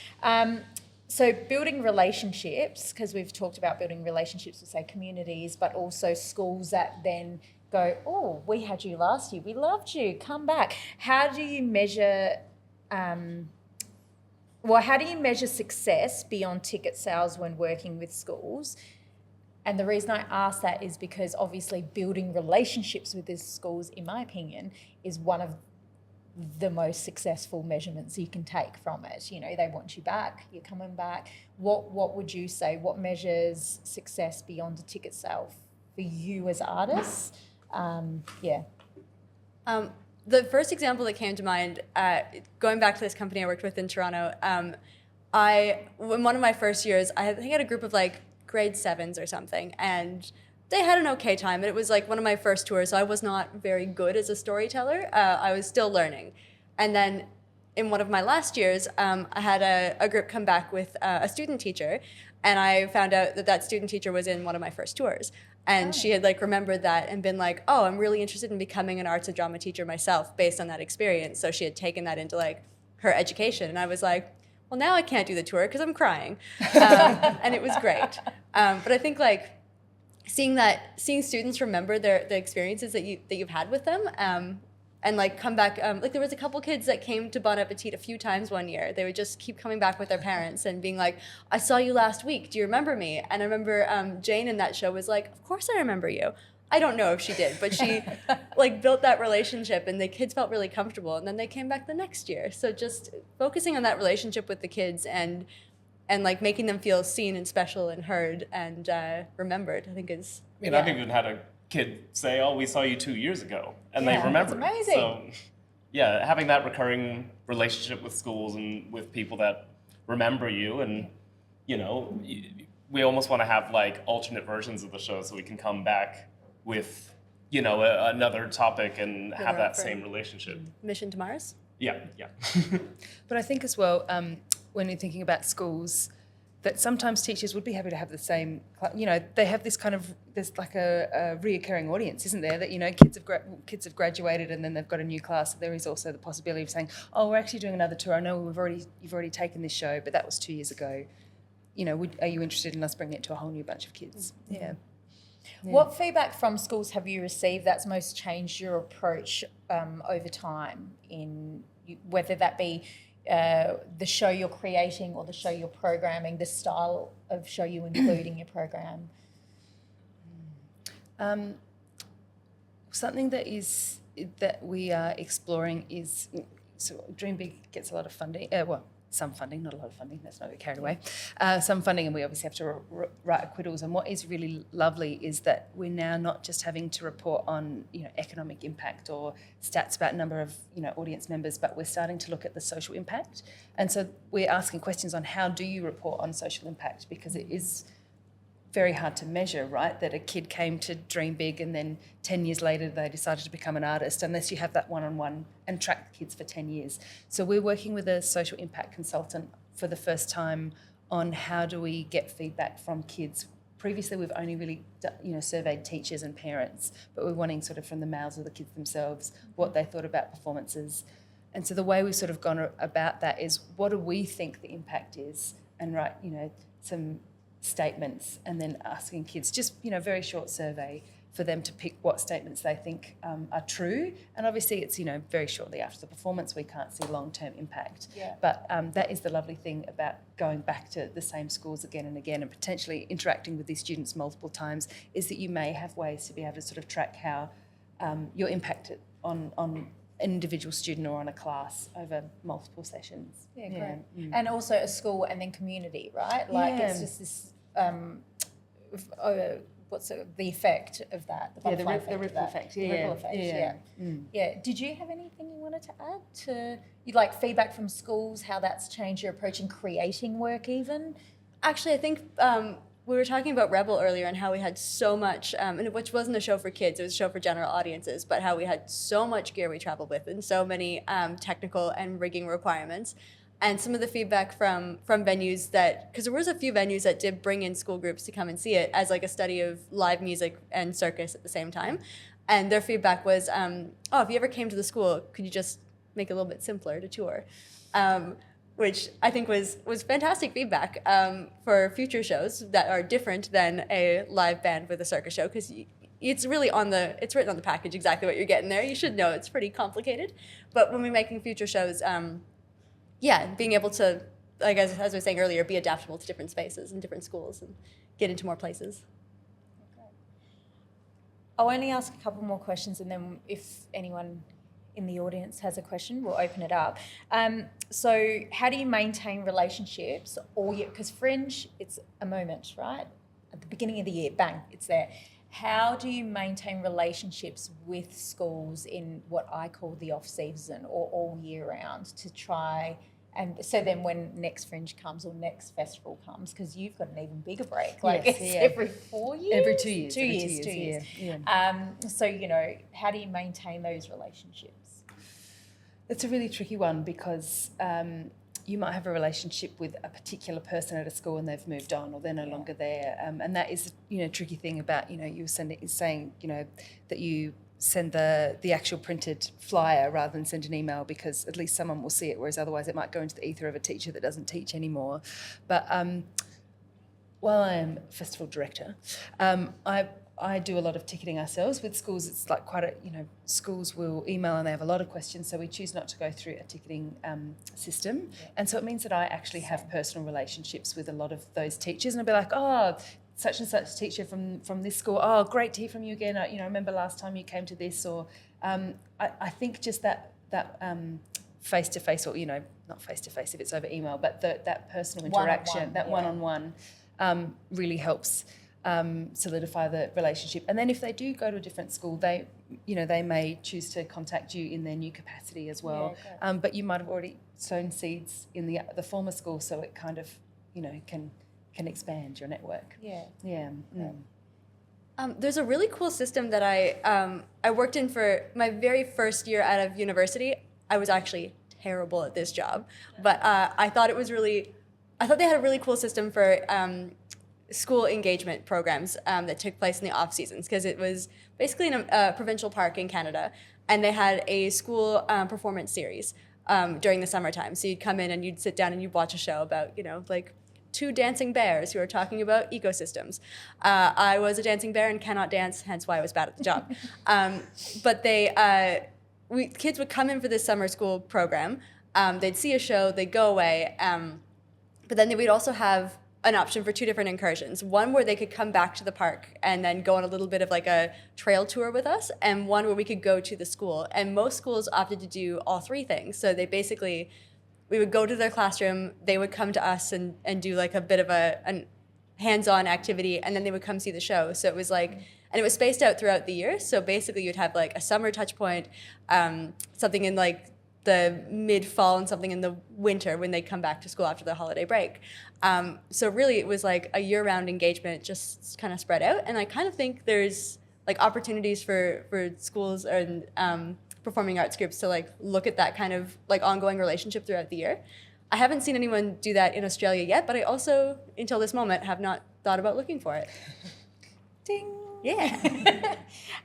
So building relationships, because we've talked about building relationships with, say, communities, but also schools that then go, oh, we had you last year, we loved you, come back. How do you measure, how do you measure success beyond ticket sales when working with schools? And the reason I ask that is because obviously building relationships with these schools, in my opinion, is one of the most successful measurements you can take from it. They want you back, you're coming back. What would you say? What measures success beyond a ticket sale for you as artists? The first example that came to mind, going back to this company I worked with in Toronto, in one of my first years, I think I had a group of like grade 7s or something, and they had an okay time, but it was like one of my first tours, so I was not very good as a storyteller. I was still learning. And then in one of my last years, I had a group come back with a student teacher, and I found out that student teacher was in one of my first tours. And she had like remembered that and been like, oh, I'm really interested in becoming an arts and drama teacher myself based on that experience. So she had taken that into like her education. And I was like, well, now I can't do the tour because I'm crying. And it was great. But I think like, seeing students remember the experiences that you've had with them, and like come back, like there was a couple kids that came to Bon Appetit a few times one year. They would just keep coming back with their parents and being like, I saw you last week, do you remember me? And I remember Jane in that show was like, of course I remember you. I don't know if she did, but she like built that relationship, and the kids felt really comfortable, and then they came back the next year. So just focusing on that relationship with the kids and like making them feel seen and special and heard and remembered, I think is. I've even had a kid say, "Oh, we saw you 2 years ago," and they remember. That's amazing. So, yeah, having that recurring relationship with schools and with people that remember you, and we almost want to have like alternate versions of the show so we can come back with another topic and have that same relationship. Mission to Mars. Yeah. But I think as well, when you're thinking about schools, that sometimes teachers would be happy to have the same, they have this kind of, there's like a reoccurring audience, isn't there? That, kids have graduated and then they've got a new class. So there is also the possibility of saying, oh, we're actually doing another tour. I know you've already taken this show, but that was 2 years ago. Are you interested in us bringing it to a whole new bunch of kids? Yeah. What feedback from schools have you received that's most changed your approach over time, in whether that be the show you're creating or the show you're programming, the style of show you include in your program? Something that we are exploring is, so DreamBIG gets a lot of funding, some funding, not a lot of funding, let's not get carried away. Some funding, and we obviously have to write acquittals. And what is really lovely is that we're now not just having to report on economic impact or stats about number of audience members, but we're starting to look at the social impact. And so we're asking questions on how do you report on social impact, because it is very hard to measure, right? That a kid came to dream big and then 10 years later they decided to become an artist, unless you have that one-on-one and track the kids for 10 years. So we're working with a social impact consultant for the first time on how do we get feedback from kids. Previously, we've only really, surveyed teachers and parents, but we're wanting sort of from the mouths of the kids themselves what they thought about performances. And so the way we've sort of gone about that is, what do we think the impact is, and write, some statements, and then asking kids, just, very short survey for them to pick what statements they think are true. And obviously it's, very shortly after the performance, we can't see long-term impact. Yeah. But that is the lovely thing about going back to the same schools again and again, and potentially interacting with these students multiple times, is that you may have ways to be able to sort of track how your impact on an individual student or on a class over multiple sessions. Yeah, great. And also a school and then community, right? Like it's just this, what's the effect of that? The ripple effect. The ripple effect, yeah. Did you have anything you wanted to add to, like feedback from schools, how that's changed your approach in creating work even? Actually, I think we were talking about Rebel earlier and how we had so much, and which wasn't a show for kids, it was a show for general audiences, but how we had so much gear we traveled with and so many technical and rigging requirements. And some of the feedback from venues that, because there was a few venues that did bring in school groups to come and see it as like a study of live music and circus at the same time. And their feedback was, if you ever came to the school, could you just make it a little bit simpler to tour? Which I think was fantastic feedback for future shows that are different than a live band with a circus show, because it's really it's written on the package exactly what you're getting there. You should know it's pretty complicated. But when we're making future shows, being able to, like as I was saying earlier, be adaptable to different spaces and different schools and get into more places. Okay. I'll only ask a couple more questions, and then if anyone in the audience has a question, we'll open it up. So how do you maintain relationships all year? Because Fringe, it's a moment, right? At the beginning of the year, bang, it's there. How do you maintain relationships with schools in what I call the off-season or all year round to try, and so then when next Fringe comes or next festival comes, because you've got an even bigger break, like it's every 4 years? Every 2 years. 2 years. Yeah. So, how do you maintain those relationships? It's a really tricky one, because you might have a relationship with a particular person at a school and they've moved on or they're no longer there. And that is, a tricky thing about, you saying, that you send the actual printed flyer rather than send an email, because at least someone will see it, whereas otherwise it might go into the ether of a teacher that doesn't teach anymore. But while I am festival director, I do a lot of ticketing ourselves. With schools, it's like quite a, schools will email and they have a lot of questions, so we choose not to go through a ticketing system. Yeah. And so it means that I actually have personal relationships with a lot of those teachers, and I'll be like, oh, such and such teacher from this school, oh, great to hear from you again. I remember last time you came to this, or I think just that face-to-face, or, not face-to-face if it's over email, but that personal interaction, one-on-one really helps solidify the relationship. And then if they do go to a different school, they may choose to contact you in their new capacity as well. Yeah, but you might have already sown seeds in the former school, so it kind of, can expand your network. Yeah. Yeah. Mm. There's a really cool system that I worked in for my very first year out of university. I was actually terrible at this job, but I thought they had a really cool system for school engagement programs that took place in the off seasons, because it was basically in a provincial park in Canada, and they had a school performance series during the summertime. So you'd come in and you'd sit down and you'd watch a show about, like 2 dancing bears who are talking about ecosystems. I was a dancing bear and cannot dance, hence why I was bad at the job. But kids would come in for this summer school program. They'd see a show, they'd go away, but then we'd also have an option for 2 different incursions. One where they could come back to the park and then go on a little bit of like a trail tour with us, and one where we could go to the school. And most schools opted to do all 3 things. So we would go to their classroom, they would come to us and do like a bit of a hands-on activity, and then they would come see the show. So it was like, and it was spaced out throughout the year. So basically you'd have like a summer touch point, something in like the mid-fall and something in the winter when they come back to school after their holiday break. So really it was like a year-round engagement just kind of spread out. And I kind of think there's like opportunities for schools and performing arts groups to like look at that kind of like ongoing relationship throughout the year. I haven't seen anyone do that in Australia yet, but I also, until this moment, have not thought about looking for it. Ding. Yeah.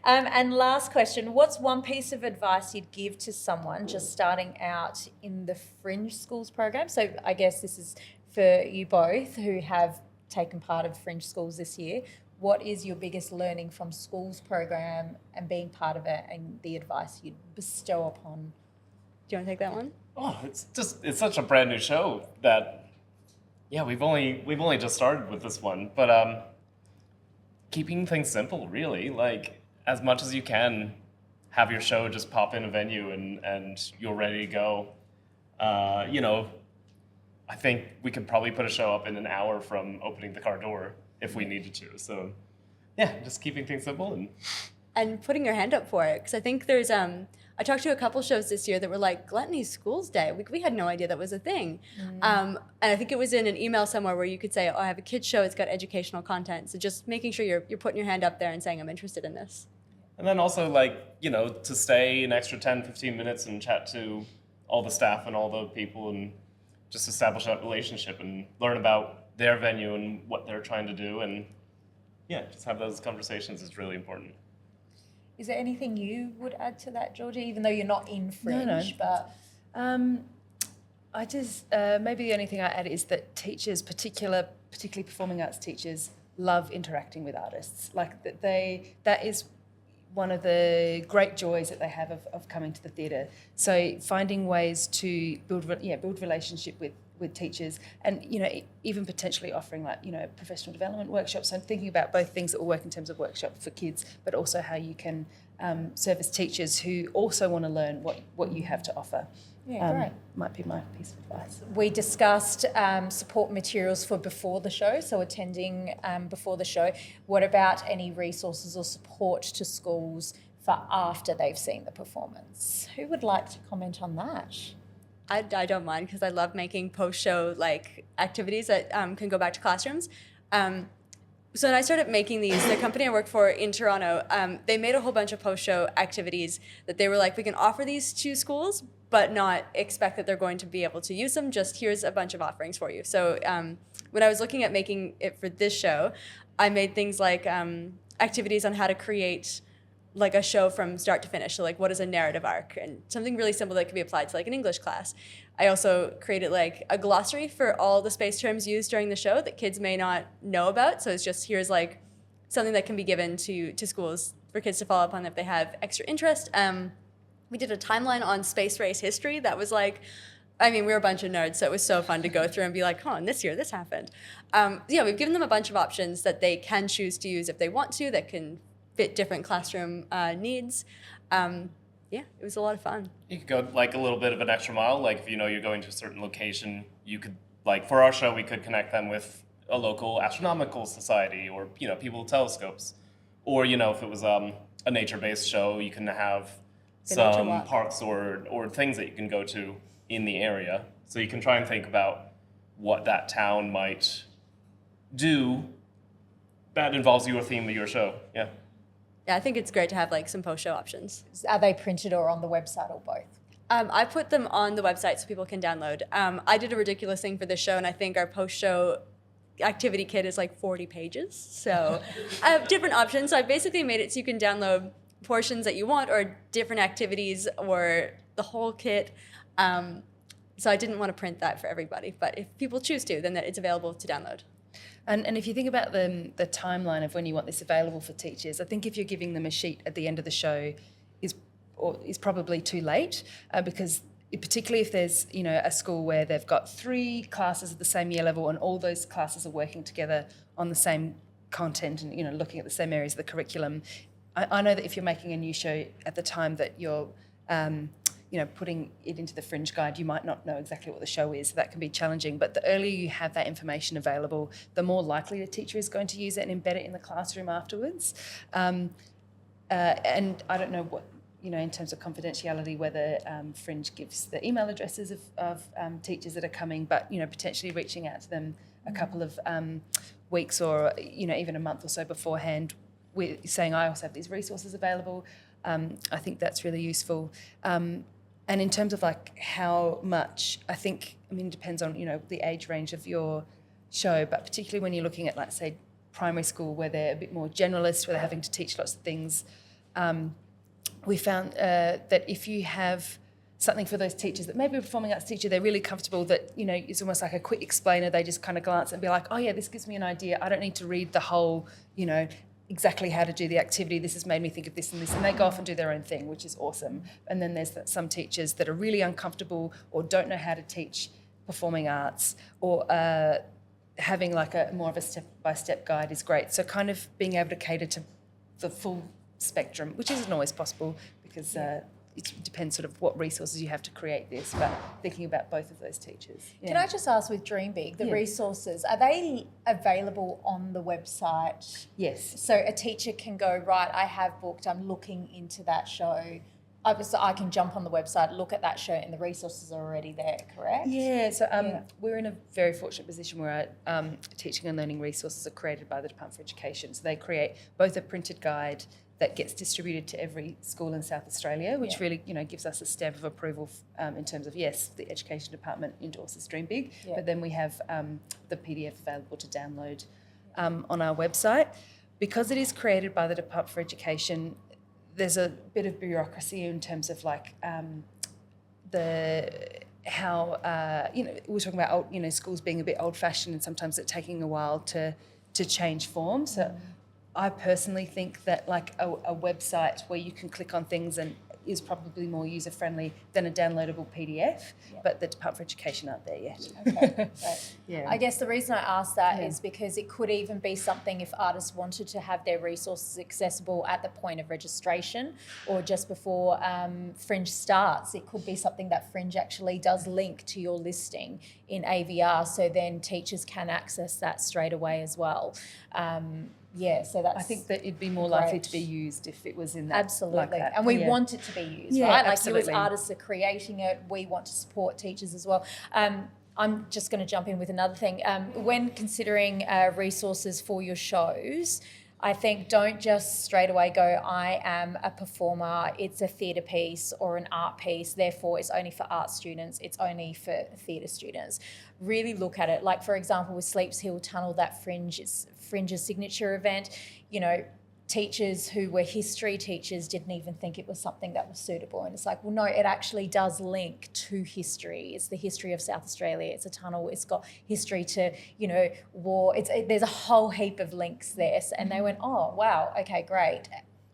And last question, what's one piece of advice you'd give to someone just starting out in the Fringe Schools program? So I guess this is for you both who have taken part of Fringe Schools this year. What is your biggest learning from Schools program and being part of it, and the advice you'd bestow upon? Do you want to take that one? Oh, it's such a brand new show that, yeah, we've only just started with this one, but keeping things simple, really. Like, as much as you can, have your show just pop in a venue and you're ready to go. You know, I think we could probably put a show up in an hour from opening the car door if we needed to. So, yeah, just keeping things simple and putting your hand up for it. Because I think there's I talked to a couple shows this year that were like Gluttony Schools Day. We had no idea that was a thing. And I think it was in an email somewhere where you could say, oh, I have a kids show, it's got educational content. So just making sure you're putting your hand up there and saying, I'm interested in this. And then also, like, you know, to stay an extra 10, 15 minutes and chat to all the staff and all the people and just establish that relationship and learn about their venue and what they're trying to do. And yeah, just have those conversations is really important. Is there anything you would add to that, Georgie, even though you're not in Fringe? No. But I just maybe the only thing I add is that teachers, particularly performing arts teachers, love interacting with artists. Like that is one of the great joys that they have of coming to the theatre. So finding ways to build relationship with teachers, and you know, even potentially offering like, you know, professional development workshops. So thinking about both things that will work in terms of workshop for kids, but also how you can service teachers who also want to learn what you have to offer. Yeah, great. Might be my piece of advice. We discussed support materials for before the show, so attending before the show. What about any resources or support to schools for after they've seen the performance? Who would like to comment on that? I don't mind, because I love making post-show like activities that can go back to classrooms. So when I started making these, the company I work for in Toronto, they made a whole bunch of post-show activities that they were like, we can offer these to schools, but not expect that they're going to be able to use them. Just here's a bunch of offerings for you. So when I was looking at making it for this show, I made things like activities on how to create like a show from start to finish. So like, what is a narrative arc? And something really simple that can be applied to like an English class. I also created like a glossary for all the space terms used during the show that kids may not know about. So it's just, here's like something that can be given to schools for kids to follow up on if they have extra interest. We did a timeline on space race history that was like, I mean, we were a bunch of nerds, so it was so fun to go through and be like, oh, and this year this happened. Yeah, we've given them a bunch of options that they can choose to use if they want to, that can fit different classroom needs. Yeah, it was a lot of fun. You could go like a little bit of an extra mile. Like if you know you're going to a certain location, you could, like for our show, we could connect them with a local astronomical society or, you know, people with telescopes. Or, you know, if it was a nature-based show, you can have some parks or things that you can go to in the area. So you can try and think about what that town might do that involves your theme of your show. Yeah. Yeah, I think it's great to have like some post-show options. Are they printed or on the website or both? I put them on the website so people can download. I did a ridiculous thing for this show, and I think our post-show activity kit is like 40 pages. So I have different options. So I basically made it so you can download portions that you want or different activities or the whole kit. So I didn't want to print that for everybody. But if people choose to, then it's available to download. And if you think about the timeline of when you want this available for teachers, I think if you're giving them a sheet at the end of the show is probably too late, because particularly if there's, you know, a school where they've got 3 classes at the same year level and all those classes are working together on the same content and, you know, looking at the same areas of the curriculum. I know that if you're making a new show at the time that you're you know, putting it into the Fringe guide, you might not know exactly what the show is. So that can be challenging. But the earlier you have that information available, the more likely the teacher is going to use it and embed it in the classroom afterwards. And I don't know in terms of confidentiality, whether Fringe gives the email addresses of teachers that are coming, but, potentially reaching out to them a couple of weeks or, even a month or so beforehand, we're saying, I also have these resources available. I think that's really useful. And in terms of like how much, it depends on, the age range of your show, but particularly when you're looking at, like, say, primary school, where they're a bit more generalist, where they're having to teach lots of things, we found that if you have something for those teachers that maybe a performing arts teacher, they're really comfortable that, it's almost like a quick explainer. They just kind of glance and be like, oh yeah, this gives me an idea. I don't need to read the whole, exactly how to do the activity. This has made me think of this and this. And they go off and do their own thing, which is awesome. And then there's some teachers that are really uncomfortable or don't know how to teach performing arts, or having like a more of a step-by-step guide is great. So kind of being able to cater to the full spectrum, which isn't always possible because it depends sort of what resources you have to create this, but thinking about both of those teachers. Yeah. Can I just ask, with DreamBIG, the resources, are they available on the website? Yes. So a teacher can go, right, I have booked, I'm looking into that show. I can jump on the website, look at that show, and the resources are already there, correct? Yeah, so we're in a very fortunate position where teaching and learning resources are created by the Department for Education. So they create both a printed guide that gets distributed to every school in South Australia, which really, gives us a stamp of approval in terms of, yes, the Education Department endorses DreamBIG, but then we have the PDF available to download on our website. Because it is created by the Department for Education, there's a bit of bureaucracy in terms of like we're talking about schools being a bit old-fashioned and sometimes it taking a while to change form. So I personally think that like a website where you can click on things and is probably more user-friendly than a downloadable PDF, but the Department for Education aren't there yet. Okay, right. Yeah. I guess the reason I asked that is because it could even be something if artists wanted to have their resources accessible at the point of registration or just before Fringe starts. It could be something that Fringe actually does link to your listing in AVR, so then teachers can access that straight away as well. So that's, I think that it'd be more likely to be used if it was in that. Absolutely. Like that. And we want it to be used, right? Like absolutely. You as artists are creating it, we want to support teachers as well. I'm just going to jump in with another thing. When considering resources for your shows, I think don't just straight away go, I am a performer, it's a theatre piece or an art piece, therefore it's only for art students, it's only for theatre students. Really look at it. Like, for example, with Sleeps Hill Tunnel, that Fringe's signature event, teachers who were history teachers didn't even think it was something that was suitable. And it's like, well, no, it actually does link to history. It's the history of South Australia. It's a tunnel. It's got history to, war. There's a whole heap of links there. And they went, oh, wow, okay, great.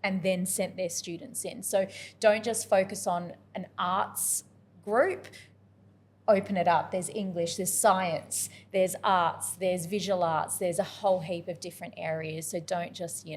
And then sent their students in. So don't just focus on an arts group. Open it up. There's English, there's science, there's arts, there's visual arts. There's a whole heap of different areas. So don't just,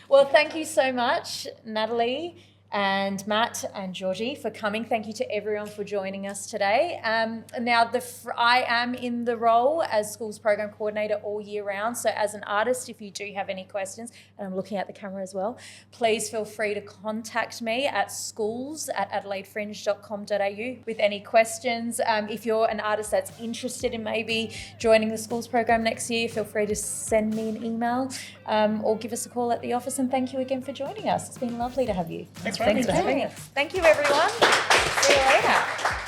Well, thank you so much, Natalie and Matt and Georgie, for coming. Thank you to everyone for joining us today. Now, I am in the role as schools program coordinator all year round. So as an artist, if you do have any questions, and I'm looking at the camera as well, please feel free to contact me at schools@adelaidefringe.com.au with any questions. If you're an artist that's interested in maybe joining the schools program next year, feel free to send me an email or give us a call at the office. And thank you again for joining us. It's been lovely to have you. Thanks for having us. Thank you, everyone. See you later.